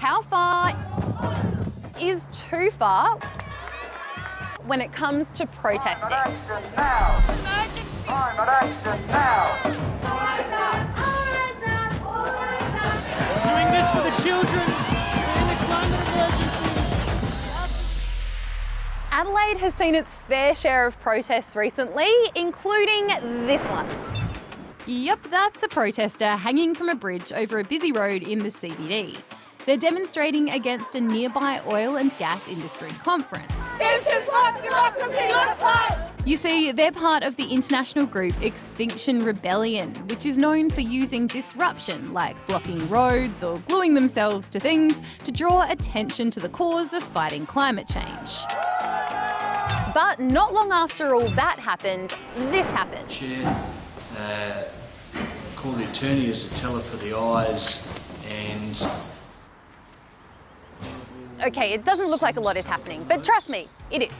How far is too far when it comes to protesting? Action now! Climate action now! Doing this for the children in the climate emergency. Adelaide has seen its fair share of protests recently, including this one. Yep, that's a protester hanging from a bridge over a busy road in the CBD. They're demonstrating against a nearby oil and gas industry conference. This is what democracy looks like! You see, they're part of the international group Extinction Rebellion, which is known for using disruption, like blocking roads or gluing themselves to things, to draw attention to the cause of fighting climate change. But not long after all that happened, this happened. Chair, call the attorney as a teller for the ayes and... Okay, it doesn't look like a lot is happening, but trust me, it is.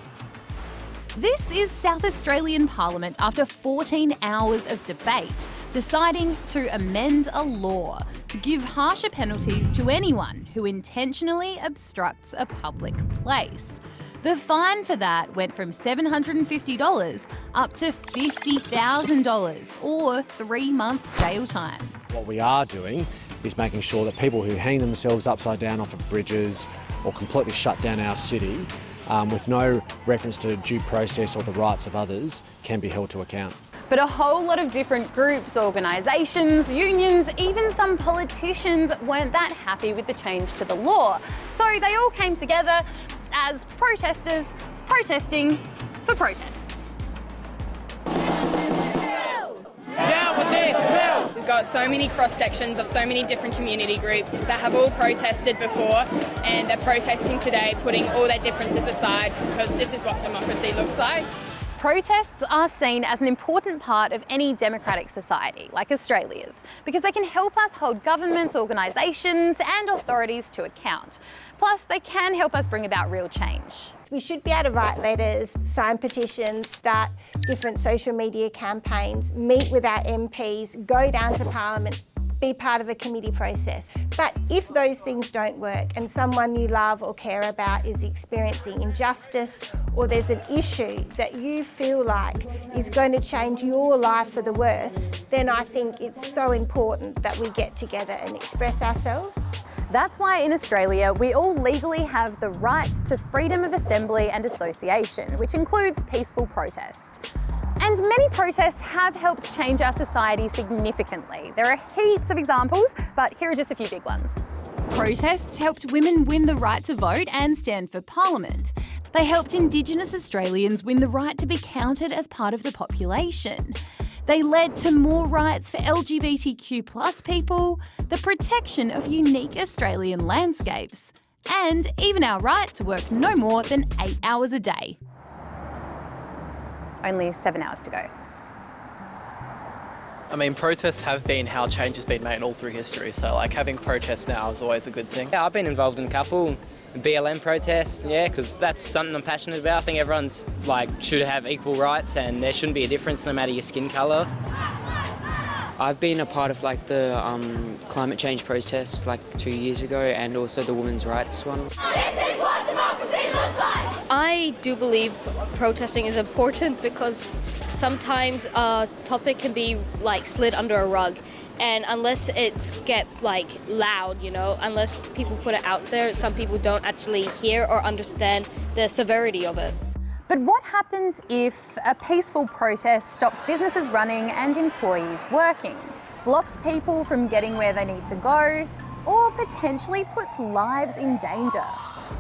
This is South Australian Parliament after 14 hours of debate, deciding to amend a law to give harsher penalties to anyone who intentionally obstructs a public place. The fine for that went from $750 up to $50,000 or 3 months jail time. What we are doing is making sure that people who hang themselves upside down off of bridges or completely shut down our city with no reference to due process or the rights of others can be held to account. But a whole lot of different groups, organisations, unions, even some politicians weren't that happy with the change to the law. So they all came together as protesters protesting for protests. Down with this bill! We've got so many cross-sections of so many different community groups that have all protested before and they're protesting today, putting all their differences aside because this is what democracy looks like. Protests are seen as an important part of any democratic society, like Australia's, because they can help us hold governments, organisations and authorities to account. Plus, they can help us bring about real change. We should be able to write letters, sign petitions, start different social media campaigns, meet with our MPs, go down to Parliament, be part of a committee process. But if those things don't work and someone you love or care about is experiencing injustice or there's an issue that you feel like is going to change your life for the worse, then I think it's so important that we get together and express ourselves. That's why in Australia, we all legally have the right to freedom of assembly and association, which includes peaceful protest. And many protests have helped change our society significantly. There are heaps of examples, but here are just a few big ones. Protests helped women win the right to vote and stand for Parliament. They helped Indigenous Australians win the right to be counted as part of the population. They led to more rights for LGBTQ+ people, the protection of unique Australian landscapes, and even our right to work no more than 8 hours a day. Only 7 hours to go. I mean, protests have been how change has been made all through history, so like having protests now is always a good thing. Yeah, I've been involved in a couple BLM protests, yeah, because that's something I'm passionate about. I think everyone's should have equal rights and there shouldn't be a difference no matter your skin colour. I've been a part of the climate change protests 2 years ago and also the women's rights one. This is what democracy looks like! I do believe protesting is important because sometimes a topic can be slid under a rug, and unless it's loud, unless people put it out there, some people don't actually hear or understand the severity of it. But what happens if a peaceful protest stops businesses running and employees working, blocks people from getting where they need to go, or potentially puts lives in danger?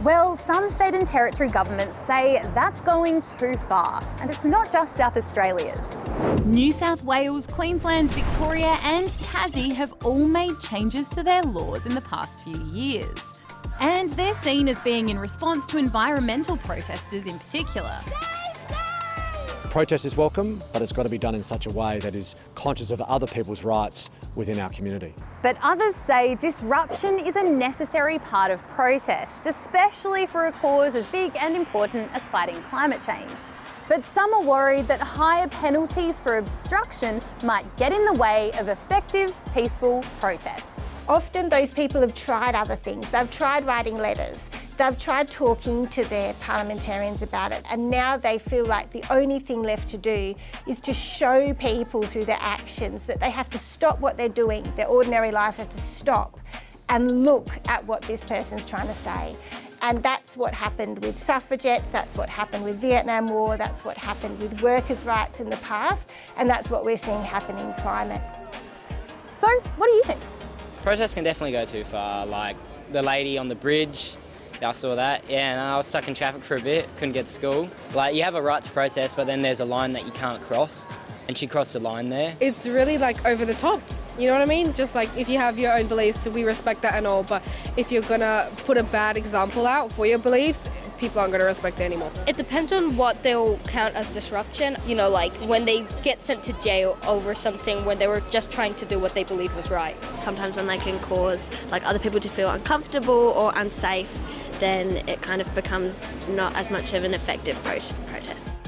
Well, some state and territory governments say that's going too far, and it's not just South Australia's. New South Wales, Queensland, Victoria and Tassie have all made changes to their laws in the past few years. And they're seen as being in response to environmental protesters in particular. Protest is welcome, but it's got to be done in such a way that is conscious of other people's rights within our community. But others say disruption is a necessary part of protest, especially for a cause as big and important as fighting climate change. But some are worried that higher penalties for obstruction might get in the way of effective, peaceful protest. Often those people have tried other things. They've tried writing letters. They've tried talking to their parliamentarians about it, and now they feel like the only thing left to do is to show people through their actions that they have to stop what they're doing, their ordinary life have to stop and look at what this person's trying to say. And that's what happened with suffragettes, that's what happened with Vietnam War, that's what happened with workers' rights in the past, and that's what we're seeing happen in climate. So, what do you think? Protests can definitely go too far, like the lady on the bridge, I saw that, yeah, and I was stuck in traffic for a bit, couldn't get to school. Like, you have a right to protest, but then there's a line that you can't cross, and she crossed the line there. It's really like over the top, you know what I mean? Just like if you have your own beliefs, we respect that and all, but if you're gonna put a bad example out for your beliefs, people aren't gonna respect it anymore. It depends on what they'll count as disruption. You know, like when they get sent to jail over something when they were just trying to do what they believed was right. Sometimes when they can cause like other people to feel uncomfortable or unsafe, then it kind of becomes not as much of an effective protest.